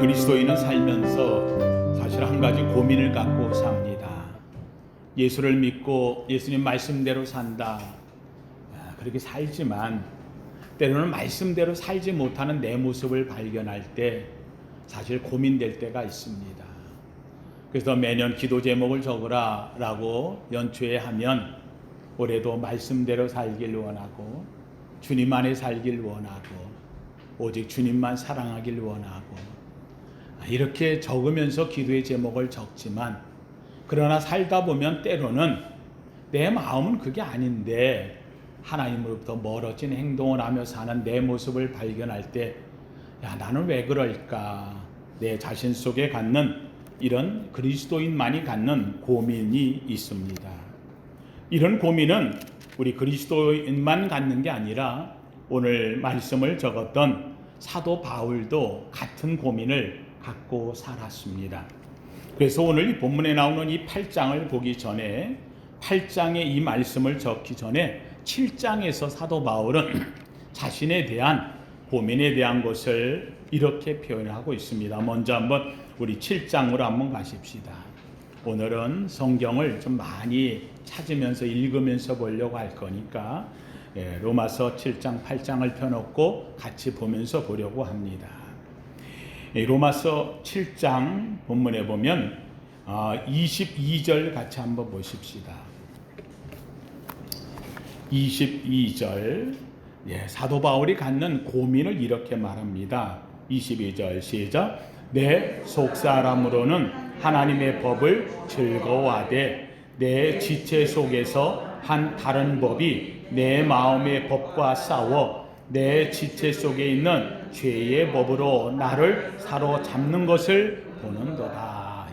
그리스도인은 살면서 사실 한 가지 고민을 갖고 삽니다. 예수를 믿고 예수님 말씀대로 산다. 그렇게 살지만 때로는 말씀대로 살지 못하는 내 모습을 발견할 때 사실 고민될 때가 있습니다. 그래서 매년 기도 제목을 적으라 라고 연초에 하면 올해도 말씀대로 살길 원하고 주님 안에 살길 원하고 오직 주님만 사랑하길 원하고 이렇게 적으면서 기도의 제목을 적지만 그러나 살다 보면 때로는 내 마음은 그게 아닌데 하나님으로부터 멀어진 행동을 하며 사는 내 모습을 발견할 때 나는 왜 그럴까? 내 자신 속에 갖는 이런 그리스도인만이 갖는 고민이 있습니다. 이런 고민은 우리 그리스도인만 갖는 게 아니라 오늘 말씀을 적었던 사도 바울도 같은 고민을 갖고 살았습니다. 그래서 오늘 이 본문에 나오는 이 8장을 보기 전에 8장의 이 말씀을 적기 전에 7장에서 사도 바울은 자신에 대한 고민에 대한 것을 이렇게 표현하고 있습니다. 먼저 한번 우리 7장으로 한번 가십시다. 오늘은 성경을 좀 많이 찾으면서 읽으면서 보려고 할 거니까 로마서 7장, 8장을 펴놓고 같이 보면서 보려고 합니다. 로마서 7장 본문에 보면 22절 같이 한번 보십시다. 22절 사도 바울이 갖는 고민을 이렇게 말합니다. 22절 시작. 내 속사람으로는 하나님의 법을 즐거워하되 내 지체 속에서 한 다른 법이 내 마음의 법과 싸워 내 지체 속에 있는 죄의 법으로 나를 사로잡는 것을 보는도다.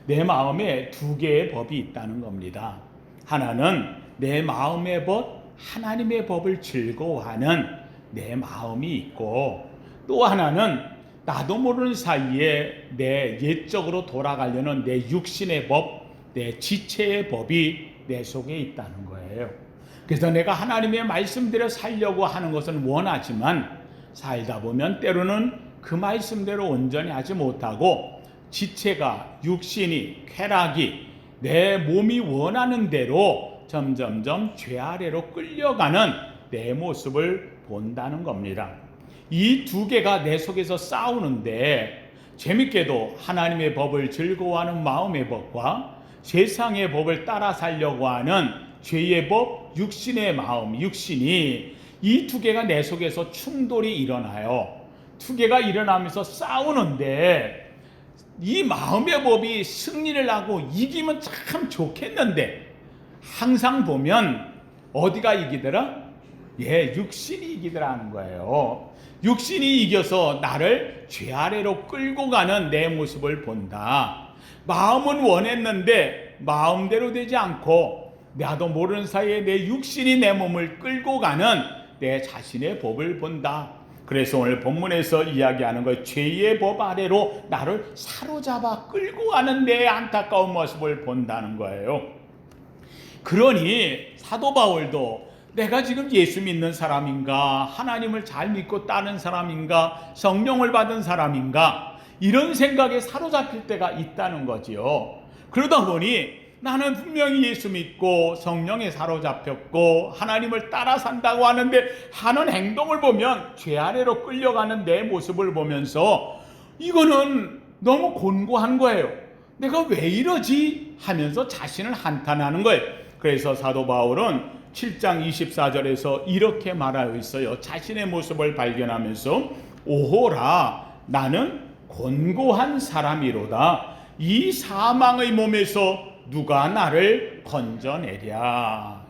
내 마음에 두 개의 법이 있다는 겁니다. 하나는 내 마음의 법, 하나님의 법을 즐거워하는 내 마음이 있고 또 하나는 나도 모르는 사이에 내 옛적으로 돌아가려는 내 육신의 법, 내 지체의 법이 내 속에 있다는 거예요. 그래서 내가 하나님의 말씀대로 살려고 하는 것은 원하지만 살다 보면 때로는 그 말씀대로 온전히 하지 못하고 지체가, 육신이, 쾌락이 내 몸이 원하는 대로 점점점 죄 아래로 끌려가는 내 모습을 본다는 겁니다. 이 두 개가 내 속에서 싸우는데 재밌게도 하나님의 법을 즐거워하는 마음의 법과 세상의 법을 따라 살려고 하는 죄의 법, 육신의 마음, 육신이 이 두 개가 내 속에서 충돌이 일어나요. 두 개가 일어나면서 싸우는데 이 마음의 법이 승리를 하고 이기면 참 좋겠는데 항상 보면 어디가 이기더라? 육신이 이기더라 하는 거예요. 육신이 이겨서 나를 죄 아래로 끌고 가는 내 모습을 본다. 마음은 원했는데 마음대로 되지 않고 나도 모르는 사이에 내 육신이 내 몸을 끌고 가는 내 자신의 법을 본다. 그래서 오늘 본문에서 이야기하는 것, 죄의 법 아래로 나를 사로잡아 끌고 가는 내 안타까운 모습을 본다는 거예요. 그러니 사도 바울도 내가 지금 예수 믿는 사람인가, 하나님을 잘 믿고 따르는 사람인가, 성령을 받은 사람인가, 이런 생각에 사로잡힐 때가 있다는 거지요. 그러다 보니 나는 분명히 예수 믿고 성령에 사로잡혔고 하나님을 따라 산다고 하는데 하는 행동을 보면 죄 아래로 끌려가는 내 모습을 보면서 이거는 너무 곤고한 거예요. 내가 왜 이러지? 하면서 자신을 한탄하는 거예요. 그래서 사도 바울은 7장 24절에서 이렇게 말하고 있어요. 자신의 모습을 발견하면서 오호라 나는 곤고한 사람이로다. 이 사망의 몸에서 누가 나를 건져내랴.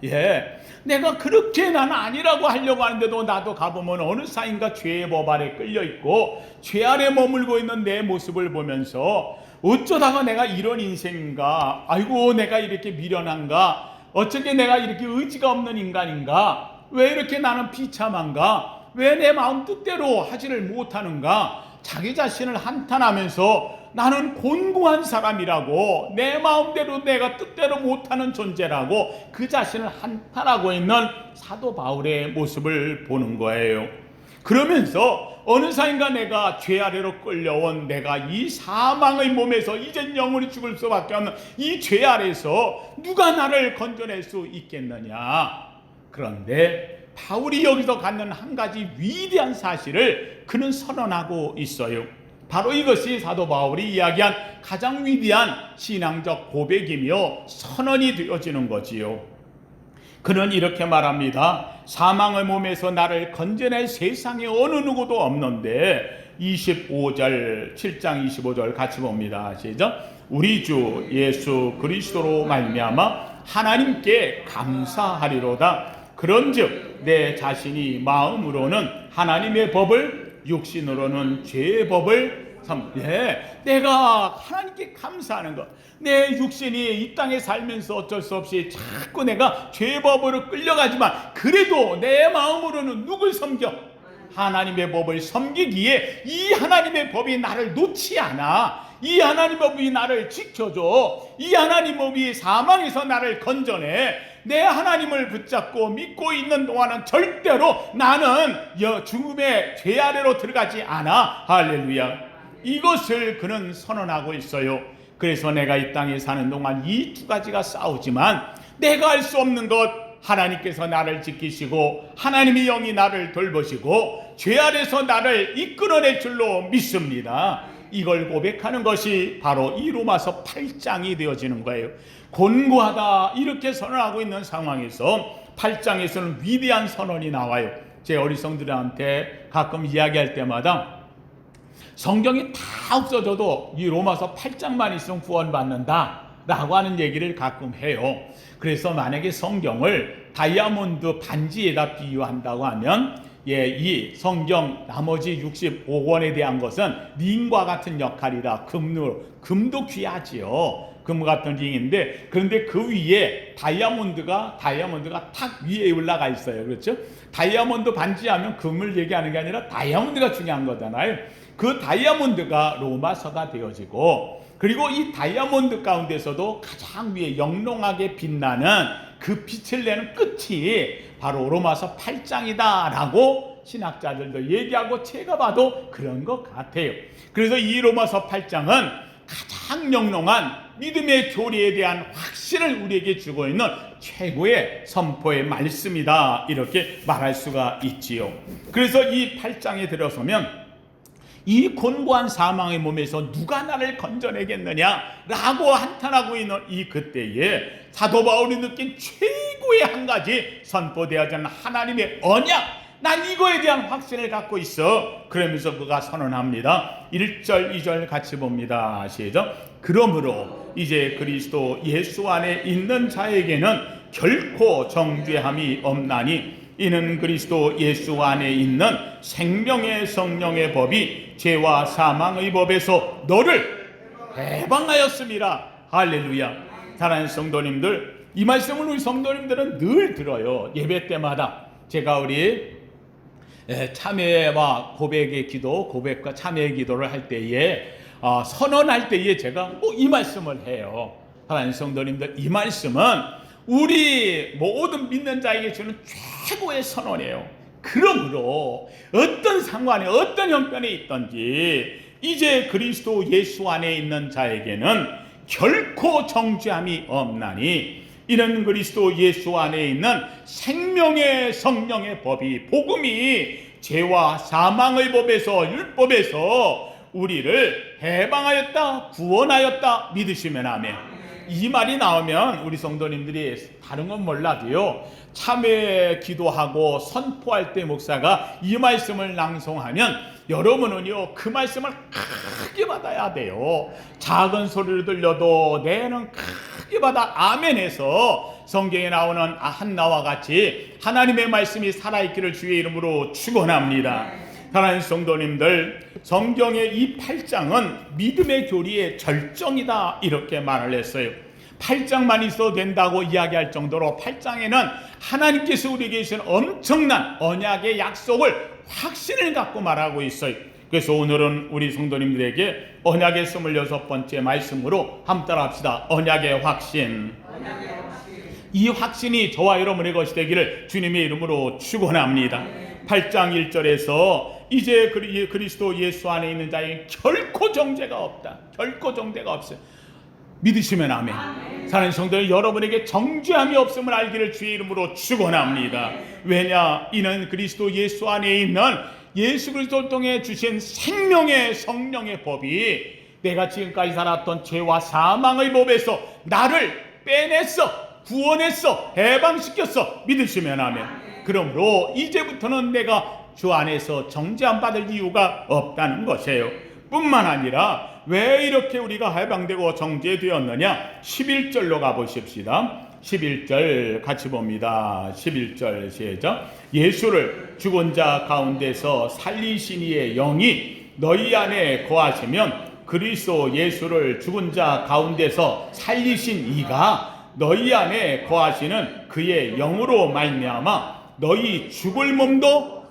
내가 그렇게 나는 아니라고 하려고 하는데도 나도 가보면 어느 사이인가 죄의 법 아래 끌려있고 죄 아래 머물고 있는 내 모습을 보면서 어쩌다가 내가 이런 인생인가, 아이고 내가 이렇게 미련한가, 어쩌게 내가 이렇게 의지가 없는 인간인가, 왜 이렇게 나는 비참한가, 왜 내 마음 뜻대로 하지를 못하는가, 자기 자신을 한탄하면서 나는 곤고한 사람이라고, 내 마음대로 내가 뜻대로 못하는 존재라고 그 자신을 한탄하고 있는 사도 바울의 모습을 보는 거예요. 그러면서 어느 사인가 내가 죄 아래로 끌려온 내가 이 사망의 몸에서 이젠 영원히 죽을 수밖에 없는 이 죄 아래에서 누가 나를 건져낼 수 있겠느냐. 그런데 바울이 여기서 갖는 한 가지 위대한 사실을 그는 선언하고 있어요. 바로 이것이 사도 바울이 이야기한 가장 위대한 신앙적 고백이며 선언이 되어지는 거지요. 그는 이렇게 말합니다. 사망의 몸에서 나를 건져낼 세상에 어느 누구도 없는데 25절 7장 25절 같이 봅니다. 시작. 우리 주 예수 그리스도로 말미암아 하나님께 감사하리로다. 그런즉 내 자신이 마음으로는 하나님의 법을 육신으로는 죄의 법을 내가 하나님께 감사하는 것. 내 육신이 이 땅에 살면서 어쩔 수 없이 자꾸 내가 죄의 법으로 끌려가지만 그래도 내 마음으로는 누굴 섬겨? 하나님의 법을 섬기기에 이 하나님의 법이 나를 놓지 않아. 이 하나님의 법이 나를 지켜줘. 이 하나님의 법이 사망에서 나를 건져내. 내 하나님을 붙잡고 믿고 있는 동안은 절대로 나는 죽음의 죄 아래로 들어가지 않아. 할렐루야. 이것을 그는 선언하고 있어요. 그래서 내가 이 땅에 사는 동안 이 두 가지가 싸우지만 내가 할 수 없는 것, 하나님께서 나를 지키시고 하나님의 영이 나를 돌보시고 죄 아래서 나를 이끌어낼 줄로 믿습니다. 이걸 고백하는 것이 바로 이 로마서 8장이 되어지는 거예요. 곤고하다 이렇게 선언하고 있는 상황에서 8장에서는 위대한 선언이 나와요. 제 어리석들한테 가끔 이야기할 때마다 성경이 다 없어져도 이 로마서 8장만 있으면 구원받는다 라고 하는 얘기를 가끔 해요. 그래서 만약에 성경을 다이아몬드 반지에다 비유한다고 하면 이 성경 나머지 65권에 대한 것은 링과 같은 역할이다. 금도 귀하지요. 금 같은 링인데, 그런데 그 위에 다이아몬드가 탁 위에 올라가 있어요. 그렇죠? 다이아몬드 반지하면 금을 얘기하는 게 아니라 다이아몬드가 중요한 거잖아요. 그 다이아몬드가 로마서가 되어지고, 그리고 이 다이아몬드 가운데서도 가장 위에 영롱하게 빛나는 그 빛을 내는 끝이 바로 로마서 8장이다 라고 신학자들도 얘기하고 제가 봐도 그런 것 같아요. 그래서 이 로마서 8장은 가장 영롱한 믿음의 교리에 대한 확신을 우리에게 주고 있는 최고의 선포의 말씀이다, 이렇게 말할 수가 있지요. 그래서 이 8장에 들어서면 이 곤고한 사망의 몸에서 누가 나를 건져내겠느냐 라고 한탄하고 있는 이 그때에 사도 바울이 느낀 최고의 한 가지 선포되어지는 하나님의 언약, 난 이거에 대한 확신을 갖고 있어. 그러면서 그가 선언합니다. 1절 2절 같이 봅니다. 시작. 그러므로 이제 그리스도 예수 안에 있는 자에게는 결코 정죄함이 없나니 이는 그리스도 예수 안에 있는 생명의 성령의 법이 죄와 사망의 법에서 너를 해방하였습니다. 할렐루야. 사랑하는 성도님들, 이 말씀을 우리 성도님들은 늘 들어요. 예배 때마다. 제가 우리 참회와 고백의 기도, 고백과 참회의 기도를 할 때에 선언할 때에 제가 꼭 이 말씀을 해요. 사랑하는 성도님들, 이 말씀은 우리 모든 믿는 자에게 주는 최고의 선언이에요. 그러므로 어떤 상관에 어떤 형편에 있든지 이제 그리스도 예수 안에 있는 자에게는 결코 정죄함이 없나니 이는 그리스도 예수 안에 있는 생명의 성령의 법이, 복음이 죄와 사망의 법에서, 율법에서 우리를 해방하였다, 구원하였다 믿으시면 아멘. 이 말이 나오면 우리 성도님들이 다른 건 몰라도요, 참회 기도하고 선포할 때 목사가 이 말씀을 낭송하면 여러분은요 그 말씀을 크게 받아야 돼요. 작은 소리로 들려도 내는 크게 받아 아멘해서 성경에 나오는 한나와 같이 하나님의 말씀이 살아있기를 주의 이름으로 축원합니다. 사랑하는 성도님들, 성경의 이 8장은 믿음의 교리의 절정이다, 이렇게 말을 했어요. 8장만 있어도 된다고 이야기할 정도로 8장에는 하나님께서 우리에게 주신 엄청난 언약의 약속을, 확신을 갖고 말하고 있어요. 그래서 오늘은 우리 성도님들에게 언약의 26번째 말씀으로 한번 따라합시다. 언약의 확신. 이 확신이 저와 여러분의 것이 되기를 주님의 이름으로 축원합니다. 8장 1절에서 이제 그리스도 예수 안에 있는 자에게 결코 정죄가 없다. 결코 정죄가 없어요. 믿으시면 아멘. 사랑하는 성도 여러분에게 정죄함이 없음을 알기를 주의 이름으로 축원합니다. 왜냐? 이는 그리스도 예수 안에 있는 예수 그리스도를 통해 주신 생명의 성령의 법이 내가 지금까지 살았던 죄와 사망의 법에서 나를 빼냈어, 구원했어, 해방시켰어. 믿으시면 아멘. 그러므로 이제부터는 내가 주 안에서 정죄함 받을 이유가 없다는 것이에요. 뿐만 아니라 왜 이렇게 우리가 해방되고 정죄되었느냐? 11절로 가보십시다. 11절 같이 봅니다. 11절 시작. 예수를 죽은 자 가운데서 살리신 이의 영이 너희 안에 거하시면 그리스도 예수를 죽은 자 가운데서 살리신 이가 너희 안에 거하시는 그의 영으로 말미암아 너희 죽을 몸도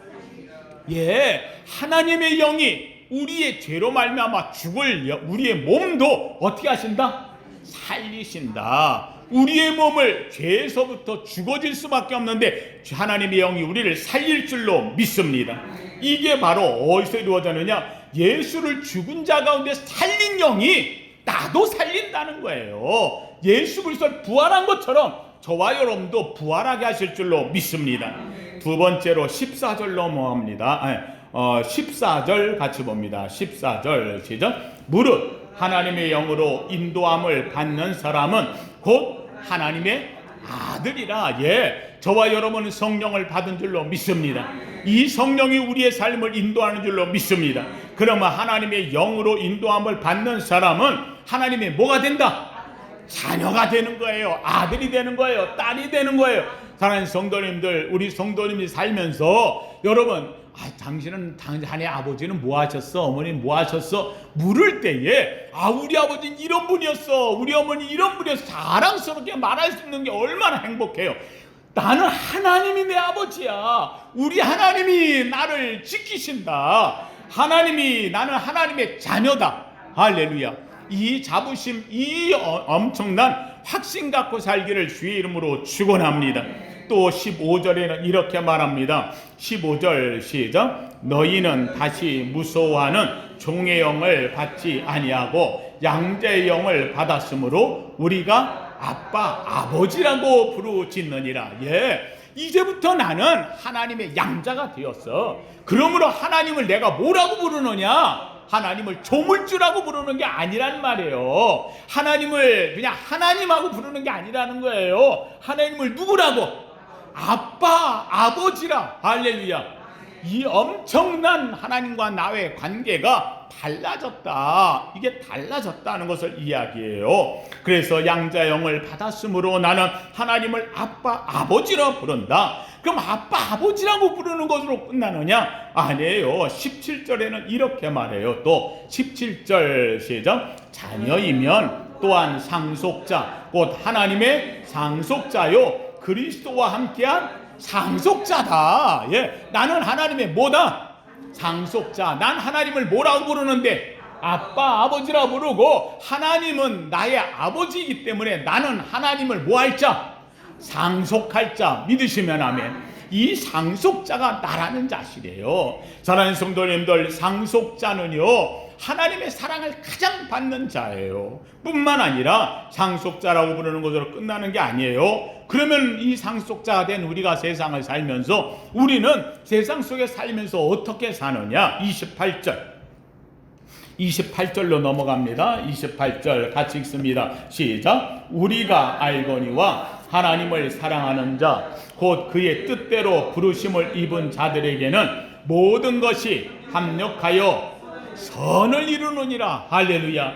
하나님의 영이 우리의 죄로 말미암아 죽을 우리의 몸도 어떻게 하신다? 살리신다. 우리의 몸을 죄에서부터 죽어질 수밖에 없는데 하나님의 영이 우리를 살릴 줄로 믿습니다. 이게 바로 어디서 이루어졌느냐? 예수를 죽은 자 가운데 살린 영이 나도 살린다는 거예요. 예수 그리스도를 부활한 것처럼 저와 여러분도 부활하게 하실 줄로 믿습니다. 두 번째로 14절 넘어갑니다. 14절 같이 봅니다. 14절 시작. 무릇 하나님의 영으로 인도함을 받는 사람은 곧 하나님의 아들이라. 저와 여러분은 성령을 받은 줄로 믿습니다. 이 성령이 우리의 삶을 인도하는 줄로 믿습니다. 그러면 하나님의 영으로 인도함을 받는 사람은 하나님의 뭐가 된다? 자녀가 되는 거예요. 아들이 되는 거예요. 딸이 되는 거예요. 사랑하는 성도님들, 우리 성도님이 살면서 여러분, 당신은 당신의 아버지는 뭐 하셨어? 어머니는 뭐 하셨어? 물을 때에 우리 아버지는 이런 분이었어, 우리 어머니 이런 분이었어, 자랑스럽게 말할 수 있는 게 얼마나 행복해요. 나는 하나님이 내 아버지야. 우리 하나님이 나를 지키신다. 나는 하나님의 자녀다. 할렐루야. 이 자부심, 이 엄청난 확신 갖고 살기를 주의 이름으로 축원합니다. 또 15절에는 이렇게 말합니다. 15절 시작. 너희는 다시 무서워하는 종의 영을 받지 아니하고 양자의 영을 받았으므로 우리가 아빠, 아버지라고 부르짖느니라. 이제부터 나는 하나님의 양자가 되었어. 그러므로 하나님을 내가 뭐라고 부르느냐? 하나님을 조물주라고 부르는 게 아니란 말이에요. 하나님을 그냥 하나님하고 부르는 게 아니라는 거예요. 하나님을 누구라고? 아빠, 아버지라. 할렐루야. 이 엄청난 하나님과 나의 관계가 달라졌다. 이게 달라졌다는 것을 이야기해요. 그래서 양자영을 받았으므로 나는 하나님을 아빠, 아버지라 부른다. 그럼 아빠, 아버지라고 부르는 것으로 끝나느냐? 아니에요. 17절에는 이렇게 말해요. 또 17절 시작. 자녀이면 또한 상속자, 곧 하나님의 상속자요 그리스도와 함께한 상속자다. 나는 하나님의 뭐다? 상속자. 난 하나님을 뭐라고 부르는데? 아빠, 아버지라 부르고, 하나님은 나의 아버지이기 때문에 나는 하나님을 뭐 할 자? 상속할 자. 믿으시면 아멘. 이 상속자가 나라는 자시래요. 사랑하는 성도님들, 상속자는요 하나님의 사랑을 가장 받는 자예요. 뿐만 아니라 상속자라고 부르는 것으로 끝나는 게 아니에요. 그러면 이 상속자가 된 우리가 세상을 살면서 우리는 세상 속에 살면서 어떻게 사느냐? 28절로 넘어갑니다. 28절 같이 읽습니다. 시작. 우리가 알거니와 하나님을 사랑하는 자 곧 그의 뜻대로 부르심을 입은 자들에게는 모든 것이 합력하여 선을 이루느니라. 할렐루야.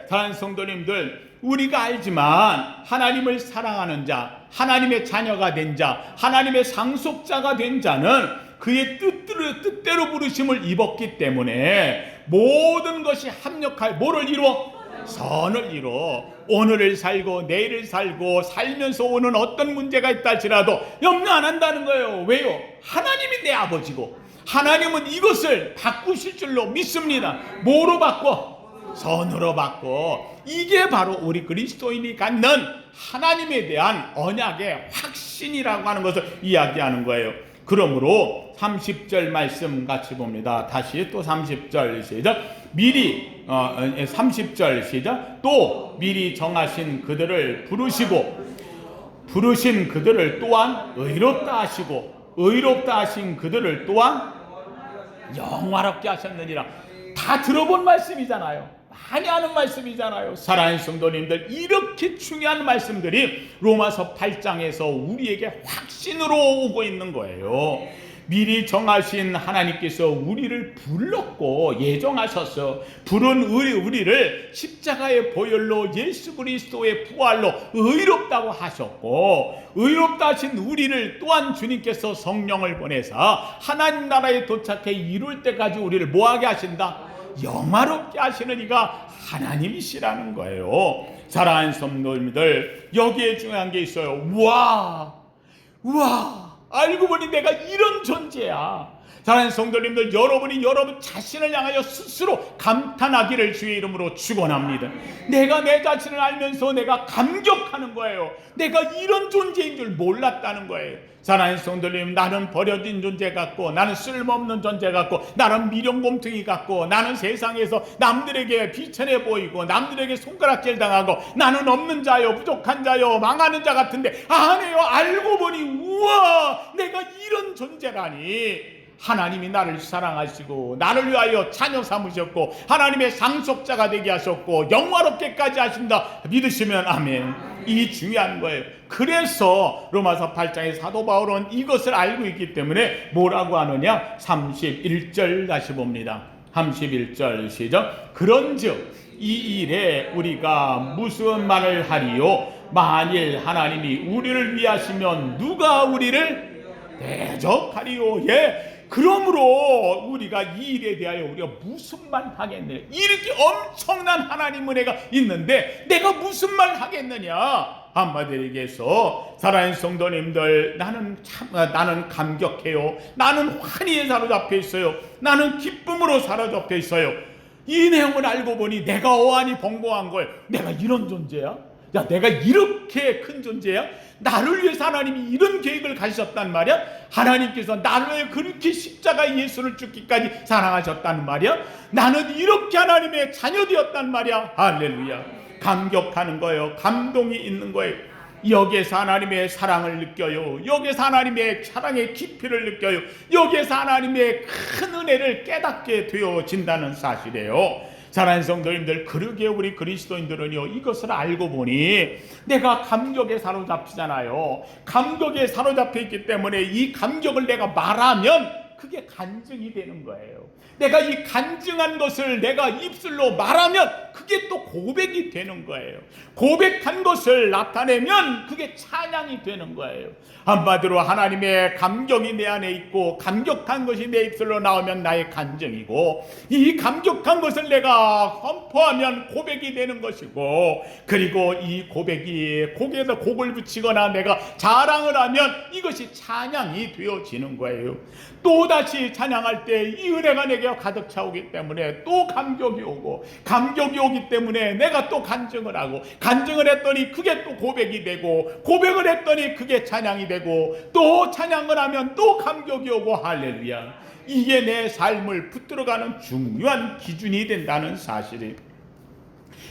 사랑하는 성도님들, 우리가 알지만 하나님을 사랑하는 자, 하나님의 자녀가 된 자, 하나님의 상속자가 된 자는 그의 뜻대로 부르심을 입었기 때문에 모든 것이 합력하여 뭐를 이루어? 선을 이루어. 오늘을 살고 내일을 살고 살면서 오는 어떤 문제가 있다 할지라도 염려 안 한다는 거예요. 왜요? 하나님이 내 아버지고 하나님은 이것을 바꾸실 줄로 믿습니다. 뭐로 바꿔? 선으로 바꿔. 이게 바로 우리 그리스도인이 갖는 하나님에 대한 언약의 확신이라고 하는 것을 이야기하는 거예요. 그러므로 30절 말씀 같이 봅니다. 다시 또 30절 시작. 미리 30절 시작. 또 미리 정하신 그들을 부르신 그들을 또한 의롭다 하시고 의롭다 하신 그들을 또한 영화롭게 하셨느니라. 다 들어본 말씀이잖아요. 많이 아는 말씀이잖아요. 사랑하는 성도님들, 이렇게 중요한 말씀들이 로마서 8장에서 우리에게 확신으로 오고 있는 거예요. 미리 정하신 하나님께서 우리를 불렀고 예정하셔서 부른 우리를 십자가의 보혈로 예수 그리스도의 부활로 의롭다고 하셨고, 의롭다 하신 우리를 또한 주님께서 성령을 보내서 하나님 나라에 도착해 이룰 때까지 우리를 뭐하게 하신다? 영화롭게 하시는 이가 하나님이시라는 거예요. 사랑하는 성도님들, 여기에 중요한 게 있어요. 우와, 알고 보니 내가 이런 존재야. 사랑하는 성도님들, 여러분이 여러분 자신을 향하여 스스로 감탄하기를 주의 이름으로 축원합니다. 내가 내 자신을 알면서 내가 감격하는 거예요. 내가 이런 존재인 줄 몰랐다는 거예요. 사랑하는 성도님, 나는 버려진 존재 같고, 나는 쓸모없는 존재 같고, 나는 미련곰퉁이 같고, 나는 세상에서 남들에게 비천해 보이고, 남들에게 손가락질 당하고, 나는 없는 자요, 부족한 자요, 망하는 자 같은데, 아니에요. 알고 보니 우와, 내가 이런 존재라니. 하나님이 나를 사랑하시고 나를 위하여 자녀 삼으셨고 하나님의 상속자가 되게 하셨고 영화롭게까지 하신다. 믿으시면 아멘. 이 중요한 거예요. 그래서 로마서 8장의 사도 바울은 이것을 알고 있기 때문에 뭐라고 하느냐? 31절 다시 봅니다. 31절 시작. 그런즉 이 일에 우리가 무슨 말을 하리요? 만일 하나님이 우리를 위하시면 누가 우리를 대적하리요? 예. 그러므로 우리가 이 일에 대하여 우리가 무슨 말 하겠느냐? 이렇게 엄청난 하나님 은혜가 있는데 내가 무슨 말 하겠느냐? 한마디로 얘기해서 사랑하는 성도님들, 나는 감격해요. 나는 환희에 사로잡혀 있어요. 나는 기쁨으로 사로잡혀 있어요. 이 내용을 알고 보니 내가 어안이 벙벙한 거예요. 내가 이런 존재야? 야, 내가 이렇게 큰 존재야? 나를 위해서 하나님이 이런 계획을 가지셨단 말이야? 하나님께서 나를 그렇게 십자가 예수를 죽기까지 사랑하셨단 말이야? 나는 이렇게 하나님의 자녀 되었단 말이야? 할렐루야. 감격하는 거예요. 감동이 있는 거예요. 여기에서 하나님의 사랑을 느껴요. 여기에서 하나님의 사랑의 깊이를 느껴요. 여기에서 하나님의 큰 은혜를 깨닫게 되어진다는 사실이에요. 사랑하는 성도님들, 그러게 우리 그리스도인들은요, 이것을 알고 보니 내가 감격에 사로잡히잖아요. 감격에 사로잡혀 있기 때문에 이 감격을 내가 말하면 그게 간증이 되는 거예요. 내가 이 간증한 것을 내가 입술로 말하면 그게 또 고백이 되는 거예요. 고백한 것을 나타내면 그게 찬양이 되는 거예요. 한마디로 하나님의 감격이 내 안에 있고 감격한 것이 내 입술로 나오면 나의 간증이고, 이 감격한 것을 내가 선포하면 고백이 되는 것이고, 그리고 이 고백이 곡에서 곡을 붙이거나 내가 자랑을 하면 이것이 찬양이 되어지는 거예요. 또다시 찬양할 때 이 은혜가 내게 가득 차오기 때문에 또 감격이 오고, 감격이 오기 때문에 내가 또 간증을 하고, 간증을 했더니 그게 또 고백이 되고, 고백을 했더니 그게 찬양이 되고, 또 찬양을 하면 또 감격이 오고. 할렐루야. 이게 내 삶을 붙들어가는 중요한 기준이 된다는 사실이,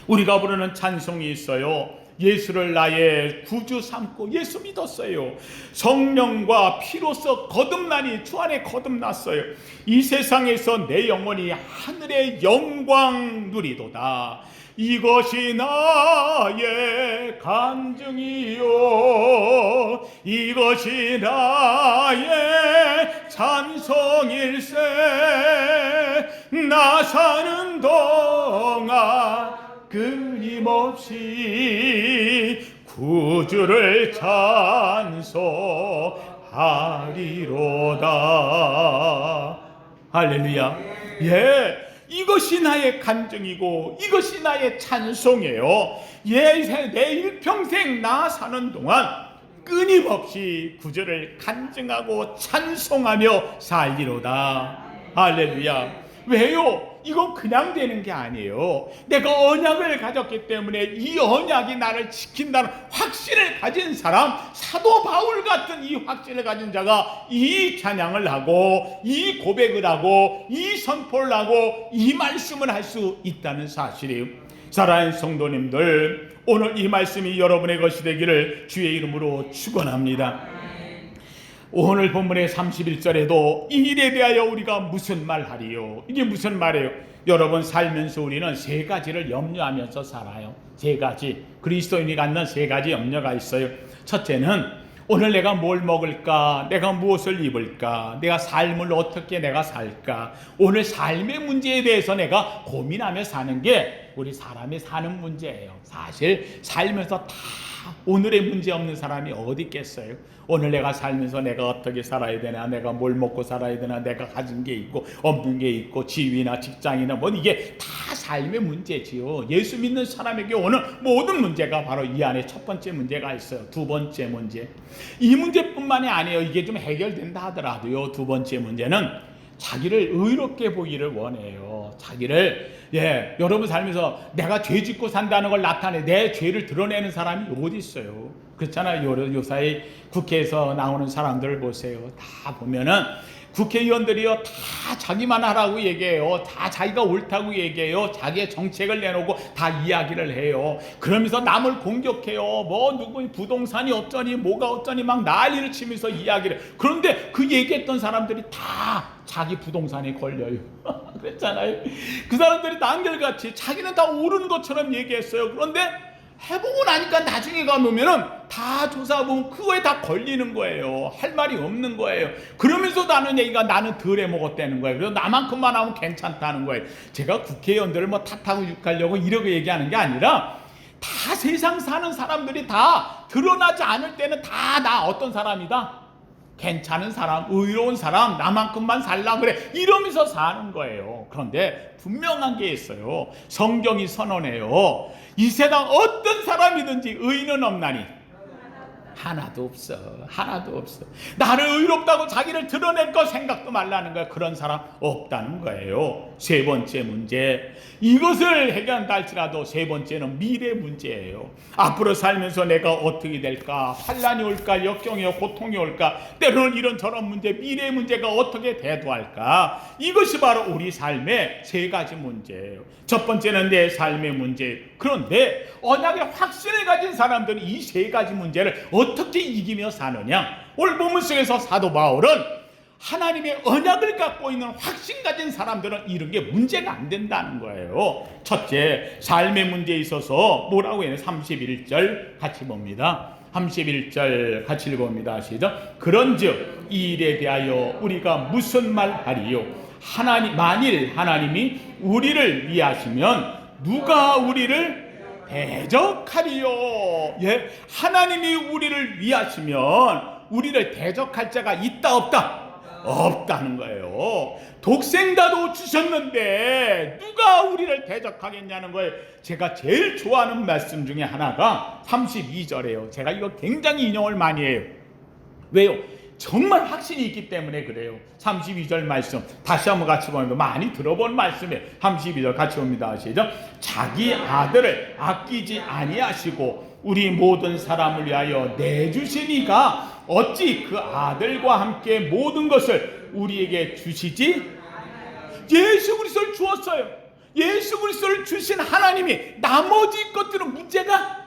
우리가 부르는 찬송이 있어요. 예수를 나의 구주 삼고 예수 믿었어요. 성령과 피로써 거듭나니 주 안에 거듭났어요. 이 세상에서 내 영혼이 하늘의 영광 누리도다. 이것이 나의 간증이요, 이것이 나의 찬송일세. 나 사는 동안 끊임없이 구주를 찬송하리로다. 할렐루야. 예, 이것이 나의 간증이고 이것이 나의 찬송이에요. 예, 내 일평생 나 사는 동안 끊임없이 구주를 간증하고 찬송하며 살리로다. 할렐루야. 왜요? 이건 그냥 되는 게 아니에요. 내가 언약을 가졌기 때문에 이 언약이 나를 지킨다는 확신을 가진 사람, 사도 바울 같은 이 확신을 가진 자가 이 찬양을 하고 이 고백을 하고 이 선포를 하고 이 말씀을 할 수 있다는 사실이에요. 사랑하는 성도님들, 오늘 이 말씀이 여러분의 것이 되기를 주의 이름으로 축원합니다. 오늘 본문의 31절에도 이 일에 대하여 우리가 무슨 말하리요? 이게 무슨 말이에요? 여러분, 살면서 우리는 세 가지를 염려하면서 살아요. 세 가지, 그리스도인이 갖는 세 가지 염려가 있어요. 첫째는 오늘 내가 뭘 먹을까? 내가 무엇을 입을까? 내가 삶을 어떻게 내가 살까? 오늘 삶의 문제에 대해서 내가 고민하며 사는 게 우리 사람이 사는 문제예요. 사실 살면서 다 오늘의 문제 없는 사람이 어디 있겠어요? 오늘 내가 살면서 내가 어떻게 살아야 되나, 내가 뭘 먹고 살아야 되나, 내가 가진 게 있고 없는 게 있고 지위나 직장이나 뭐 이게 다 삶의 문제지요. 예수 믿는 사람에게 오는 모든 문제가 바로 이 안에 첫 번째 문제가 있어요. 두 번째 문제, 이 문제뿐만이 아니에요. 이게 좀 해결된다 하더라도요, 두 번째 문제는 자기를 의롭게 보기를 원해요. 자기를, 여러분 살면서 내가 죄 짓고 산다는 걸 나타내, 내 죄를 드러내는 사람이 어디 있어요? 그렇잖아요. 요사이 국회에서 나오는 사람들을 보세요. 다 보면은 국회의원들이요, 다 자기만 하라고 얘기해요. 다 자기가 옳다고 얘기해요. 자기의 정책을 내놓고 다 이야기를 해요. 그러면서 남을 공격해요. 뭐 누구 부동산이 어쩌니 뭐가 어쩌니 막 난리를 치면서 이야기를 해요. 그런데 그 얘기했던 사람들이 다 자기 부동산에 걸려요. 그랬잖아요. 그 사람들이 난결같이 자기는 다 옳은 것처럼 얘기했어요. 그런데 해보고 나니까 나중에 가보면은 다 조사해보면 그거에 다 걸리는 거예요. 할 말이 없는 거예요. 그러면서 나는 얘기가 나는 덜 해먹었다는 거예요. 그래서 나만큼만 하면 괜찮다는 거예요. 제가 국회의원들을 뭐 탓하고 욕하려고 이렇게 얘기하는 게 아니라 다 세상 사는 사람들이 다 드러나지 않을 때는 다 나 어떤 사람이다? 괜찮은 사람, 의로운 사람, 나만큼만 살라 그래 이러면서 사는 거예요. 그런데 분명한 게 있어요. 성경이 선언해요. 이 세상 어떤 사람이든지 의인은 없나니 하나도 없어. 하나도 없어. 나를 의롭다고 자기를 드러낼 거 생각도 말라는 거야. 그런 사람 없다는 거예요. 세 번째 문제, 이것을 해결한다 할지라도 세 번째는 미래 문제예요. 앞으로 살면서 내가 어떻게 될까? 환난이 올까? 역경이 고통이 올까? 때로는 이런 저런 문제, 미래 문제가 어떻게 대두할까? 이것이 바로 우리 삶의 세 가지 문제예요. 첫 번째는 내 삶의 문제. 그런데 언약의 확신을 가진 사람들은 이 세 가지 문제를 어떻게 이기며 사느냐? 오늘 본문 속에서 사도 바울은 하나님의 언약을 갖고 있는 확신 가진 사람들은 이런 게 문제가 안 된다는 거예요. 첫째, 삶의 문제에 있어서 뭐라고 해요? 31절 같이 봅니다. 31절 같이 읽어봅니다. 시작. 그런즉 이 일에 대하여 우리가 무슨 말하리요? 만일 하나님이 우리를 위하시면 누가 우리를 대적하리요? 하나님이 우리를 위하시면 우리를 대적할 자가 있다 없다? 없다는 거예요. 독생자도 주셨는데 누가 우리를 대적하겠냐는 거예요. 제가 제일 좋아하는 말씀 중에 하나가 32절이에요. 제가 이거 굉장히 인용을 많이 해요. 왜요? 정말 확신이 있기 때문에 그래요. 32절 말씀 다시 한번 같이 보면 많이 들어본 말씀이에요. 32절 같이 봅니다. 시작. 자기 아들을 아끼지 아니하시고 우리 모든 사람을 위하여 내주시니가 어찌 그 아들과 함께 모든 것을 우리에게 주시지? 예수 그리스도를 주었어요. 예수 그리스도를 주신 하나님이 나머지 것들은 문제가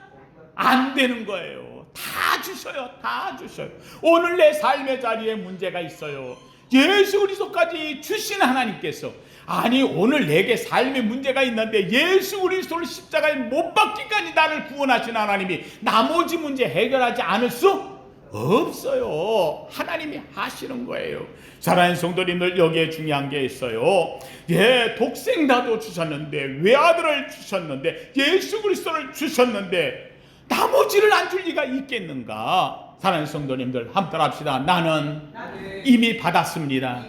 안 되는 거예요. 다 주셔요. 다 주셔요. 오늘 내 삶의 자리에 문제가 있어요. 예수 그리스도까지 주신 하나님께서, 아니 오늘 내게 삶의 문제가 있는데 예수 그리스도를 십자가에 못 박기까지 나를 구원하신 하나님이 나머지 문제 해결하지 않을 수 없어요. 하나님이 하시는 거예요. 사랑하는 성도님들, 여기에 중요한 게 있어요. 독생자도 주셨는데, 외아들을 주셨는데, 예수 그리스도를 주셨는데 나머지를 안 줄 리가 있겠는가? 사랑하는 성도님들, 한번 합시다. 나는 이미 받았습니다.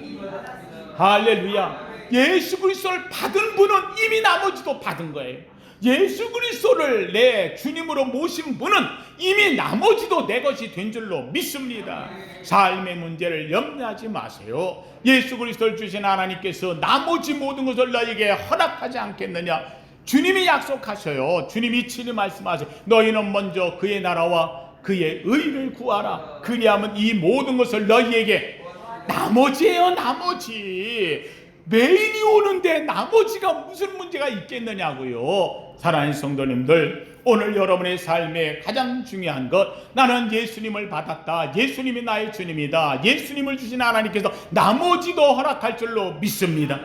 할렐루야. 예수 그리스도를 받은 분은 이미 나머지도 받은 거예요. 예수 그리스도를 내 주님으로 모신 분은 이미 나머지도 내 것이 된 줄로 믿습니다. 삶의 문제를 염려하지 마세요. 예수 그리스도를 주신 하나님께서 나머지 모든 것을 너에게 허락하지 않겠느냐. 주님이 약속하셔요. 주님이 친히 말씀하세요. 너희는 먼저 그의 나라와 그의 의를 구하라. 그리하면 이 모든 것을 너희에게, 나머지예요, 나머지. 메인이 오는데 나머지가 무슨 문제가 있겠느냐고요. 사랑하는 성도님들, 오늘 여러분의 삶에 가장 중요한 것, 나는 예수님을 받았다, 예수님이 나의 주님이다, 예수님을 주신 하나님께서 나머지도 허락할 줄로 믿습니다.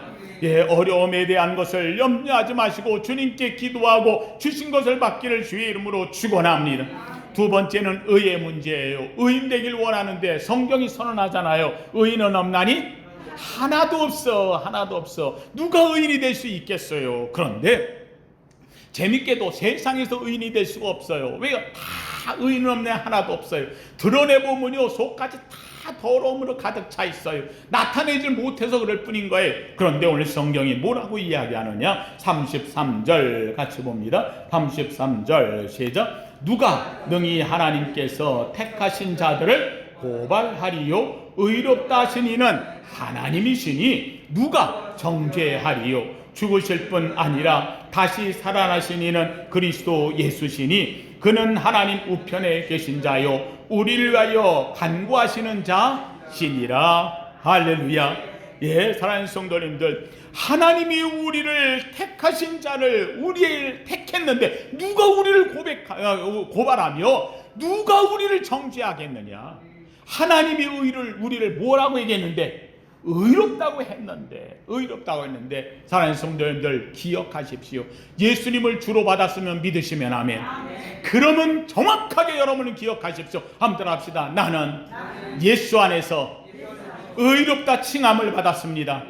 어려움에 대한 것을 염려하지 마시고 주님께 기도하고 주신 것을 받기를 주의 이름으로 축원합니다. 두 번째는 의의 문제예요. 의인 되길 원하는데 성경이 선언하잖아요. 의인은 없나니? 하나도 없어, 하나도 없어. 누가 의인이 될 수 있겠어요? 그런데 재밌게도 세상에서 의인이 될 수가 없어요. 왜요? 다 의인 없네, 하나도 없어요. 드러내보면요, 속까지 다 더러움으로 가득 차 있어요. 나타내질 못해서 그럴 뿐인 거예요. 그런데 오늘 성경이 뭐라고 이야기하느냐? 33절 같이 봅니다. 33절 시작. 누가 능히 하나님께서 택하신 자들을 고발하리요? 의롭다 하신 이는 하나님이시니 누가 정죄하리요? 죽으실 뿐 아니라 다시 살아나신 이는 그리스도 예수시니 그는 하나님 우편에 계신 자요 우리를 위하여 간구하시는 자시니라. 할렐루야. 사랑하는 성도님들, 하나님이 우리를 택하신 자를 우리를 택했는데 누가 우리를 고발하며 누가 우리를 정죄하겠느냐? 하나님이 우리를 뭐라고 얘기했는데? 의롭다고 했는데 사랑하는 성도님들, 기억하십시오. 예수님을 주로 받았으면 믿으시면 아멘. 그러면 정확하게 여러분은 기억하십시오. 한번 합시다. 나는 예수 안에서 의롭다 칭함을 받았습니다.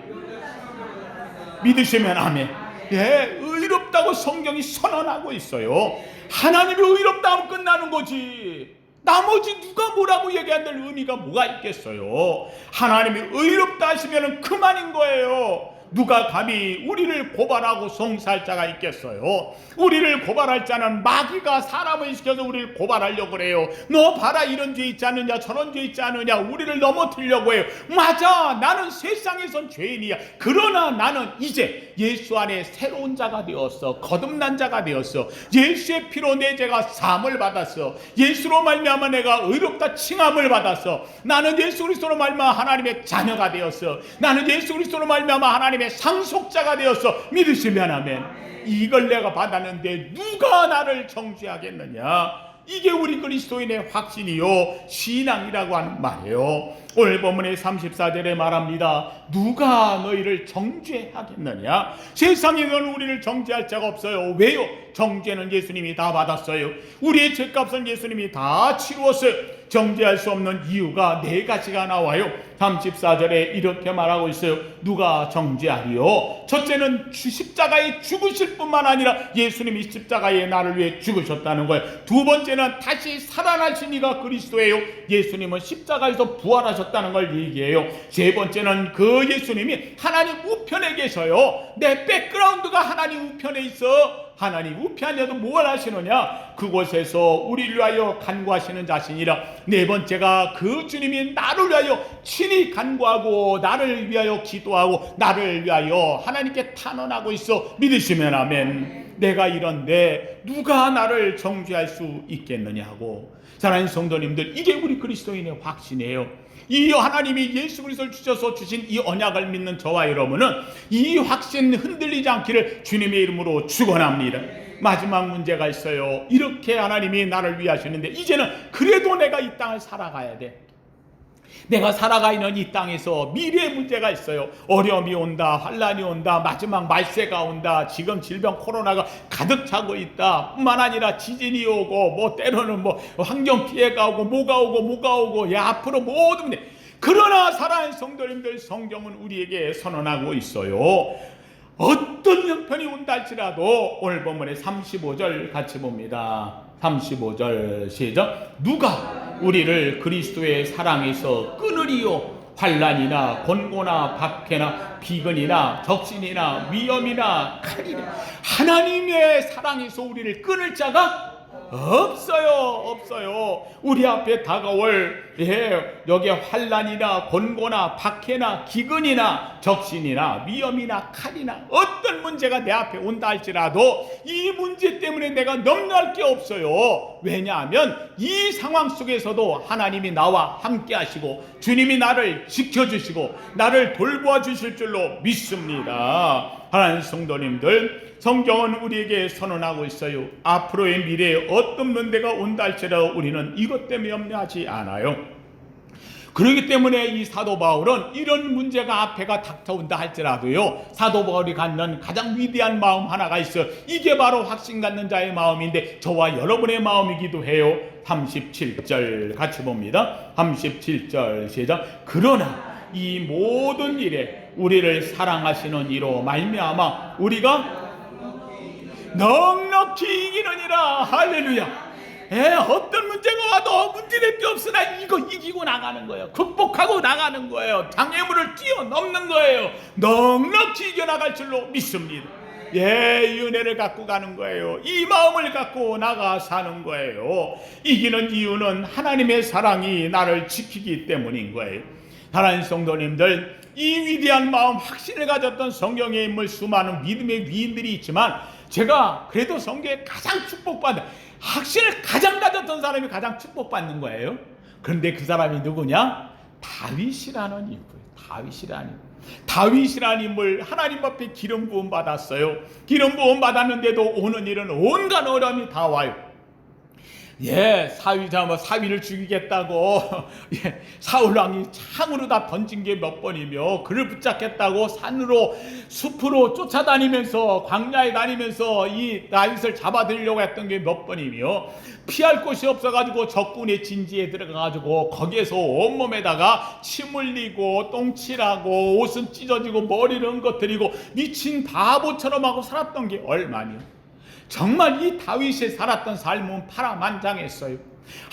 믿으시면 아멘. 의롭다고 성경이 선언하고 있어요. 하나님이 의롭다 하면 끝나는 거지. 나머지 누가 뭐라고 얘기한들 의미가 뭐가 있겠어요? 하나님이 의롭다 하시면 그만인 거예요. 누가 감히 우리를 고발하고 송사할 자가 있겠어요? 우리를 고발할 자는 마귀가 사람을 시켜서 우리를 고발하려고 그래요. 너 봐라, 이런 죄 있지 않느냐, 저런 죄 있지 않느냐, 우리를 넘어뜨리려고 해요. 맞아, 나는 세상에선 죄인이야. 그러나 나는 이제 예수 안에 새로운 자가 되었어. 거듭난 자가 되었어. 예수의 피로 내 죄가 사함을 받았어. 예수로 말미암아 내가 의롭다 칭함을 받았어. 나는 예수 그리스도로 말미암아 하나님의 자녀가 되었어. 나는 예수 그리스도로 말미암아 하나님의 상속자가 되었어. 믿으시면 아멘. 이걸 내가 받았는데 누가 나를 정죄하겠느냐? 이게 우리 그리스도인의 확신이요 신앙이라고 하는 말이에요. 오늘 본문의 34절에 말합니다. 누가 너희를 정죄하겠느냐? 세상에는 우리를 정죄할 자가 없어요. 왜요? 정죄는 예수님이 다 받았어요. 우리의 죄값은 예수님이 다 치루었어요. 정죄할 수 없는 이유가 네 가지가 나와요. 34절에 이렇게 말하고 있어요. 누가 정죄하리요? 첫째는 십자가에 죽으실 뿐만 아니라 예수님이 십자가에 나를 위해 죽으셨다는 거예요. 두 번째는 다시 살아나신 이가 그리스도예요. 예수님은 십자가에서 부활하셨다는 걸 얘기해요. 세 번째는 그 예수님이 하나님 우편에 계셔요. 내 백그라운드가 하나님 우편에 있어. 하나님 우편에도 뭘 하시느냐? 그곳에서 우리를 위하여 간구하시는 자신이라. 네 번째가 그 주님이 나를 위하여 친히 간구하고 나를 위하여 기도하고 나를 위하여 하나님께 탄원하고 있어. 믿으시면 아멘. 내가 이런데 누가 나를 정죄할 수 있겠느냐고. 사랑하는 성도님들, 이게 우리 그리스도인의 확신이에요. 이 하나님이 예수 그리스도를 주셔서 주신 이 언약을 믿는 저와 여러분은 이 확신 흔들리지 않기를 주님의 이름으로 축원합니다. 마지막 문제가 있어요. 이렇게 하나님이 나를 위하시는데 이제는 그래도 내가 이 땅을 살아가야 돼. 내가 살아가 있는 이 땅에서 미래의 문제가 있어요. 어려움이 온다, 환란이 온다, 마지막 말세가 온다, 지금 질병 코로나가 가득 차고 있다 뿐만 아니라 지진이 오고 때로는 환경 피해가 오고 뭐가 오고 앞으로 모든 문제. 그러나 사랑하는 성도님들, 성경은 우리에게 선언하고 있어요. 어떤 형편이 온다 할지라도 오늘 본문의 35절 같이 봅니다. 35절 시작. 누가 우리를 그리스도의 사랑에서 끊으리요? 환난이나 곤고나 박해나 비근이나 적신이나 위험이나 칼이나 하나님의 사랑에서 우리를 끊을 자가 없어요. 우리 앞에 다가올 여기에 환난이나 곤고나 박해나 기근이나 적신이나 위험이나 칼이나 어떤 문제가 내 앞에 온다 할지라도 이 문제 때문에 내가 넘어갈 게 없어요. 왜냐하면 이 상황 속에서도 하나님이 나와 함께 하시고 주님이 나를 지켜주시고 나를 돌보아 주실 줄로 믿습니다. 하나님 성도님들, 성경은 우리에게 선언하고 있어요. 앞으로의 미래에 어떤 문제가 온다 할지라도 우리는 이것 때문에 염려하지 않아요. 그렇기 때문에 이 사도 바울은 이런 문제가 앞에가 닥쳐온다 할지라도요, 사도 바울이 갖는 가장 위대한 마음 하나가 있어요. 이게 바로 확신 갖는 자의 마음인데 저와 여러분의 마음이기도 해요. 37절 같이 봅니다. 37절 시작. 그러나 이 모든 일에 우리를 사랑하시는 이로 말미암아 우리가 넉넉히 이기느니라. 할렐루야. 어떤 문제가 와도 문제될 게 없으나 이거 이기고 나가는 거예요. 극복하고 나가는 거예요. 장애물을 뛰어넘는 거예요. 넉넉히 이겨나갈 줄로 믿습니다. 이 은혜를 갖고 가는 거예요. 이 마음을 갖고 나가 사는 거예요. 이기는 이유는 하나님의 사랑이 나를 지키기 때문인 거예요. 하나님 성도님들, 이 위대한 마음 확신을 가졌던 성경에 인물 수많은 믿음의 위인들이 있지만 제가 그래도 성경에 가장 축복받은 확신을 가장 가졌던 사람이 가장 축복받는 거예요. 그런데 그 사람이 누구냐? 다윗이라는 인물. 다윗이라는 인물, 하나님 앞에 기름 부음 받았어요. 기름 부음 받았는데도 오는 일은 온갖 어려움이 다 와요. 사위를 죽이겠다고 사울왕이 창으로 다 던진 게 몇 번이며 그를 붙잡겠다고 산으로 숲으로 쫓아다니면서 광야에 다니면서 이 다윗을 잡아들이려고 했던 게 몇 번이며 피할 곳이 없어가지고 적군의 진지에 들어가가지고 거기에서 온몸에다가 침 흘리고 똥칠하고 옷은 찢어지고 머리를 엉거뜨리고 미친 바보처럼 하고 살았던 게 얼마냐. 정말 이 다윗이 살았던 삶은 파란만장했어요.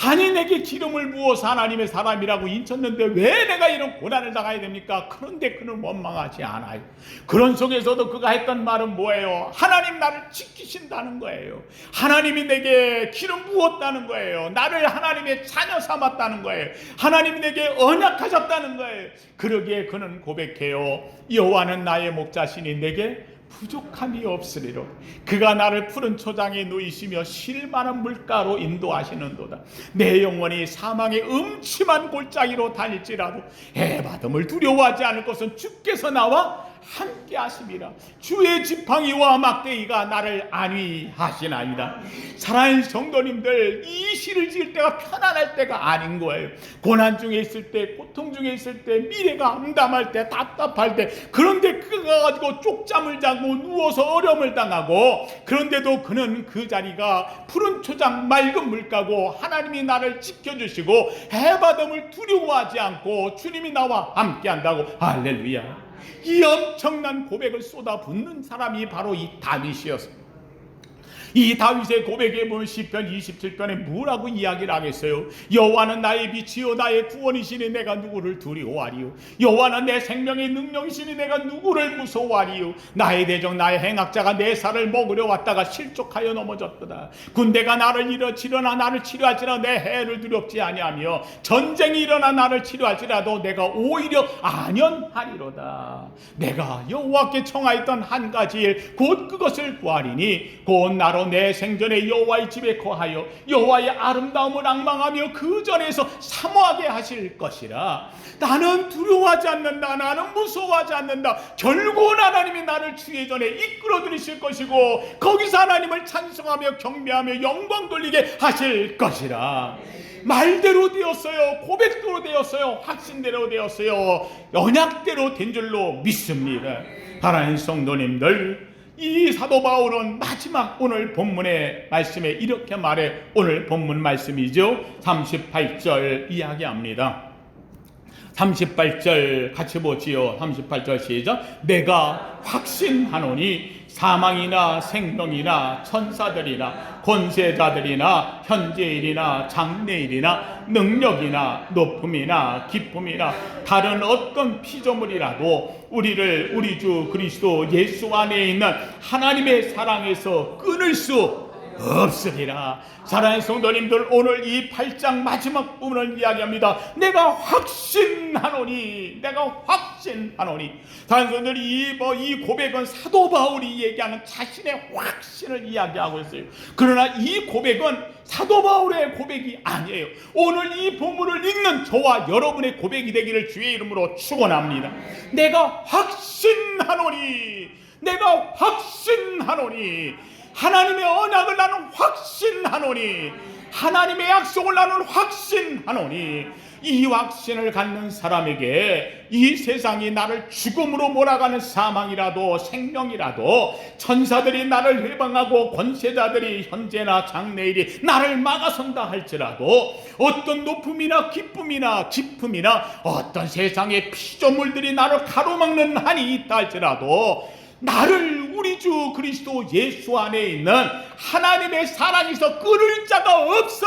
아니 내게 기름을 부어서 하나님의 사람이라고 인쳤는데 왜 내가 이런 고난을 당해야 됩니까? 그런데 그는 원망하지 않아요. 그런 속에서도 그가 했던 말은 뭐예요? 하나님 나를 지키신다는 거예요. 하나님이 내게 기름 부었다는 거예요. 나를 하나님의 자녀 삼았다는 거예요. 하나님이 내게 언약하셨다는 거예요. 그러기에 그는 고백해요. 여호와는 나의 목자시니 내게 부족함이 없으리로. 그가 나를 푸른 초장에 누이시며 쉴만한 물가로 인도하시는도다. 내 영혼이 사망의 음침한 골짜기로 다닐지라도 해바름을 두려워하지 않을 것은 주께서 나와 함께 하심이라. 주의 지팡이와 막대기가 나를 안위하시나이다. 사랑하는 성도님들, 이 시를 지을 때가 편안할 때가 아닌 거예요. 고난 중에 있을 때, 고통 중에 있을 때, 미래가 암담할 때, 답답할 때, 그런데 그가 가지고 쪽잠을 자고 누워서 어려움을 당하고, 그런데도 그는 그 자리가 푸른 초장 맑은 물가고 하나님이 나를 지켜주시고 해바름을 두려워하지 않고 주님이 나와 함께한다고. 할렐루야. 이 엄청난 고백을 쏟아붓는 사람이 바로 이 다윗이었습니다. 이 다윗의 고백에 보면 시편 27편에 뭐라고 이야기를 하겠어요? 여호와는 나의 빛이요 나의 구원이시니 내가 누구를 두려워하리요? 여호와는 내 생명의 능력이시니 내가 누구를 무서워하리요? 나의 대적 나의 행악자가 내 살을 먹으려 왔다가 실족하여 넘어졌도다. 군대가 나를 일어나 나를 치료할지라 내 해를 두렵지 아니하며 전쟁이 일어나 나를 치료할지라도 내가 오히려 안연하리로다. 내가 여호와께 청하였던 한 가지 일 곧 그것을 구하리니 곧 나로 내 생전에 여호와의 집에 거하여 여호와의 아름다움을 앙망하며 그 전에서 사모하게 하실 것이라. 나는 두려워하지 않는다. 나는 무서워하지 않는다. 결국은 하나님이 나를 주의 전에 이끌어 들이실 것이고 거기서 하나님을 찬송하며 경배하며 영광 돌리게 하실 것이라. 말대로 되었어요. 고백대로 되었어요. 확신대로 되었어요. 언약대로 된 줄로 믿습니다. 하나님 성도님들, 이 사도 바울은 마지막 오늘 본문의 말씀에 이렇게 말해. 오늘 본문 말씀이죠. 38절 이야기합니다. 38절 같이 보지요. 38절 시작. 내가 확신하노니 사망이나 생명이나 천사들이나 권세자들이나 현재일이나 장래일이나 능력이나 높음이나 기쁨이나 다른 어떤 피조물이라도 우리를 우리 주 그리스도 예수 안에 있는 하나님의 사랑에서 끊을 수 없으리라. 사랑하는 성도님들, 오늘 이 8장 마지막 부분을 이야기합니다. 내가 확신하노니, 내가 확신하노니. 단순히 이 고백은 사도 바울이 얘기하는 자신의 확신을 이야기하고 있어요. 그러나 이 고백은 사도 바울의 고백이 아니에요. 오늘 이 본문을 읽는 저와 여러분의 고백이 되기를 주의 이름으로 축원합니다. 내가 확신하노니, 내가 확신하노니. 하나님의 언약을 나는 확신하노니, 하나님의 약속을 나는 확신하노니. 이 확신을 갖는 사람에게 이 세상이 나를 죽음으로 몰아가는 사망이라도 생명이라도, 천사들이 나를 해방하고 권세자들이 현재나 장래일이 나를 막아선다 할지라도, 어떤 높음이나 기쁨이나 기품이나 어떤 세상의 피조물들이 나를 가로막는 한이 있다 할지라도, 나를 우리 주 그리스도 예수 안에 있는 하나님의 사랑에서 끊을 자가 없어.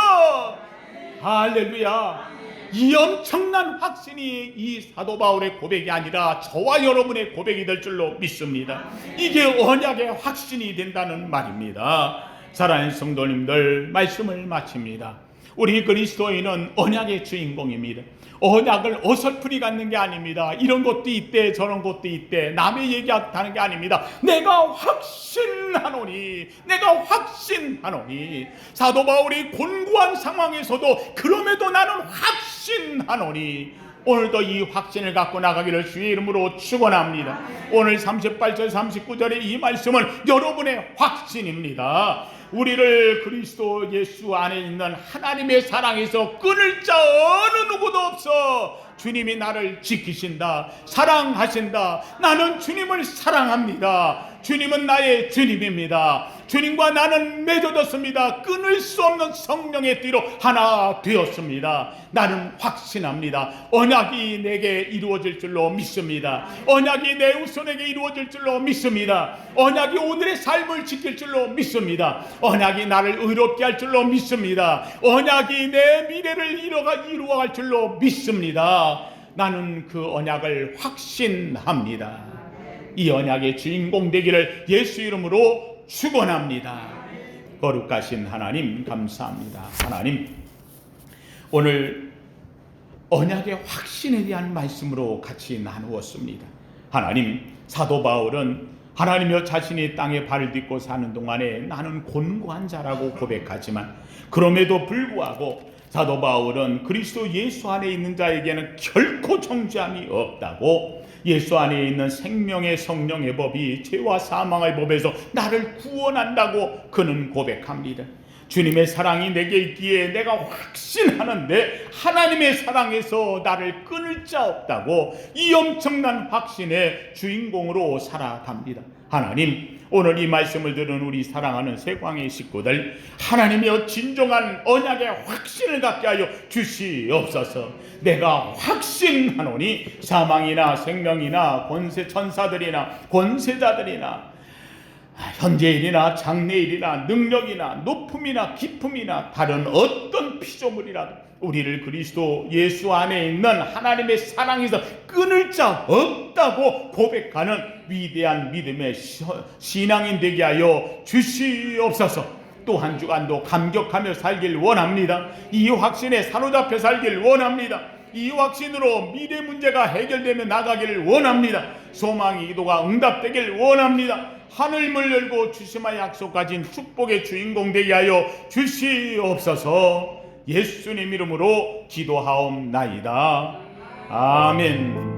할렐루야. 이 엄청난 확신이 이 사도 바울의 고백이 아니라 저와 여러분의 고백이 될 줄로 믿습니다. 이게 언약의 확신이 된다는 말입니다. 사랑하는 성도님들, 말씀을 마칩니다. 우리 그리스도인은 언약의 주인공입니다. 언약을 어설프게 갖는 게 아닙니다. 이런 것도 있대 저런 것도 있대 남의 얘기하는 게 아닙니다. 내가 확신하노니, 내가 확신하노니. 사도 바울이 곤고한 상황에서도 그럼에도 나는 확신하노니. 오늘도 이 확신을 갖고 나가기를 주의 이름으로 축원합니다. 오늘 38절 39절의 이 말씀은 여러분의 확신입니다. 우리를 그리스도 예수 안에 있는 하나님의 사랑에서 끊을 자 어느 누구도 없어. 주님이 나를 지키신다, 사랑하신다. 나는 주님을 사랑합니다. 주님은 나의 주님입니다. 주님과 나는 맺어졌습니다. 끊을 수 없는 성령의 띠로 하나 되었습니다. 나는 확신합니다. 언약이 내게 이루어질 줄로 믿습니다. 언약이 내 후손에게 이루어질 줄로 믿습니다. 언약이 오늘의 삶을 지킬 줄로 믿습니다. 언약이 나를 의롭게 할 줄로 믿습니다. 언약이 내 미래를 이루어갈 줄로 믿습니다. 나는 그 언약을 확신합니다. 이 언약의 주인공 되기를 예수 이름으로 축원합니다. 거룩하신 하나님, 감사합니다. 하나님, 오늘 언약의 확신에 대한 말씀으로 같이 나누었습니다. 하나님, 사도 바울은 하나님여 자신이 땅에 발을 딛고 사는 동안에 나는 곤고한 자라고 고백하지만, 그럼에도 불구하고 사도 바울은 그리스도 예수 안에 있는 자에게는 결코 정죄함이 없다고, 예수 안에 있는 생명의 성령의 법이 죄와 사망의 법에서 나를 구원한다고 그는 고백합니다. 주님의 사랑이 내게 있기에 내가 확신하는데 하나님의 사랑에서 나를 끊을 자 없다고 이 엄청난 확신의 주인공으로 살아갑니다. 하나님, 오늘 이 말씀을 들은 우리 사랑하는 세광의 식구들, 하나님의 진정한 언약의 확신을 갖게 하여 주시옵소서. 내가 확신하노니 사망이나 생명이나 권세 천사들이나 권세자들이나 현재일이나 장래일이나 능력이나 높음이나 기품이나 다른 어떤 피조물이라도 우리를 그리스도 예수 안에 있는 하나님의 사랑에서 끊을 자 없다고 고백하는 위대한 믿음의 신앙인 되게 하여 주시옵소서. 또 한 주간도 감격하며 살길 원합니다. 이 확신에 사로잡혀 살길 원합니다. 이 확신으로 미래 문제가 해결되며 나가기를 원합니다. 소망의 기도가 응답되길 원합니다. 하늘문을 열고 주심의 약속 가진 축복의 주인공 되게 하여 주시옵소서. 예수님 이름으로 기도하옵나이다. 아멘.